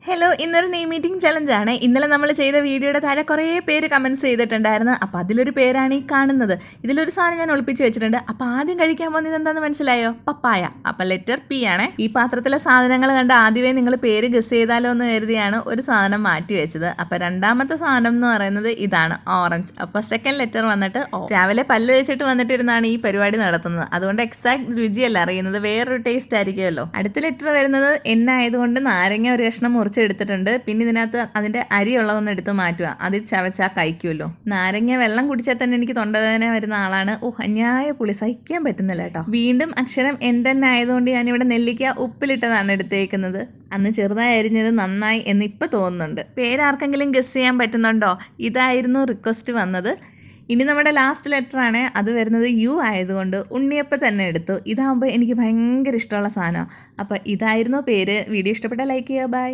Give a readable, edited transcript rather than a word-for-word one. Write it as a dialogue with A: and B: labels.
A: Hello, ഇന്നൊരു name meeting ചലഞ്ചാണ്. ഇന്നലെ നമ്മൾ ചെയ്ത വീഡിയോയുടെ താഴെ കുറേ പേര് കമൻറ്റ്സ് ചെയ്തിട്ടുണ്ടായിരുന്നു. അപ്പോൾ അതിലൊരു പേരാണ് ഈ കാണുന്നത്. ഇതിലൊരു സാധനം ഞാൻ ഒളിപ്പിച്ച് വെച്ചിട്ടുണ്ട്. അപ്പോൾ ആദ്യം കഴിക്കാൻ പോകുന്നത് എന്താണെന്ന് മനസ്സിലായോ? പപ്പായ. അപ്പോൾ ലെറ്റർ പി ആണ്. ഈ പാത്രത്തിലെ സാധനങ്ങൾ കണ്ട് ആദ്യമേ നിങ്ങൾ പേര് ഗസ് ചെയ്താലോ എന്ന് കരുതിയാണ് ഒരു സാധനം മാറ്റി വെച്ചത്. അപ്പോൾ രണ്ടാമത്തെ സാധനം എന്ന് പറയുന്നത് ഇതാണ്, ഓറഞ്ച്. അപ്പോൾ സെക്കൻഡ് ലെറ്റർ വന്നിട്ട് ഓ. രാവിലെ പല്ല് വെച്ചിട്ട് വന്നിട്ടിരുന്നാണ് ഈ പരിപാടി നടത്തുന്നത്. അതുകൊണ്ട് എക്സാക്ട് രുചിയല്ല അറിയുന്നത്, വേറൊരു ടേസ്റ്റ് ആയിരിക്കുമല്ലോ. അടുത്ത ലെറ്റർ വരുന്നത് എൻ ആയതുകൊണ്ട് നാരങ്ങ ഒരു കഷ്ണം എടുത്തിട്ടുണ്ട്. പിന്നെ ഇതിനകത്ത് അതിന്റെ അരിയുള്ളതൊന്ന് എടുത്ത് മാറ്റുക, അതിൽ ചവച്ചാൽ കഴിക്കുമല്ലോ. നാരങ്ങ വെള്ളം കുടിച്ചാൽ തന്നെ എനിക്ക് തൊണ്ടവേദന വരുന്ന ആളാണ്. അന്യായ പുളി സഹിക്കാൻ പറ്റുന്നില്ല കേട്ടോ. വീണ്ടും അക്ഷരം എൻ തന്നെ ആയതുകൊണ്ട് ഞാനിവിടെ നെല്ലിക്ക ഉപ്പിലിട്ടതാണ് എടുത്തേക്കുന്നത്. അന്ന് ചെറുതായി അരിഞ്ഞത് നന്നായി എന്ന് ഇപ്പം തോന്നുന്നുണ്ട്. പേരാർക്കെങ്കിലും ഗസ് ചെയ്യാൻ പറ്റുന്നുണ്ടോ? ഇതായിരുന്നു റിക്വസ്റ്റ് വന്നത്. ഇനി നമ്മുടെ ലാസ്റ്റ് ലെറ്റർ ആണ്, അത് വരുന്നത് യു ആയതുകൊണ്ട് ഉണ്ണിയപ്പം തന്നെ എടുത്തു. ഇതാകുമ്പോൾ എനിക്ക് ഭയങ്കര ഇഷ്ടമുള്ള സാധനമാണ്. അപ്പോൾ ഇതായിരുന്നു പേര്. വീഡിയോ ഇഷ്ടപ്പെട്ടാൽ ലൈക്ക് ചെയ്യുക. ബൈ.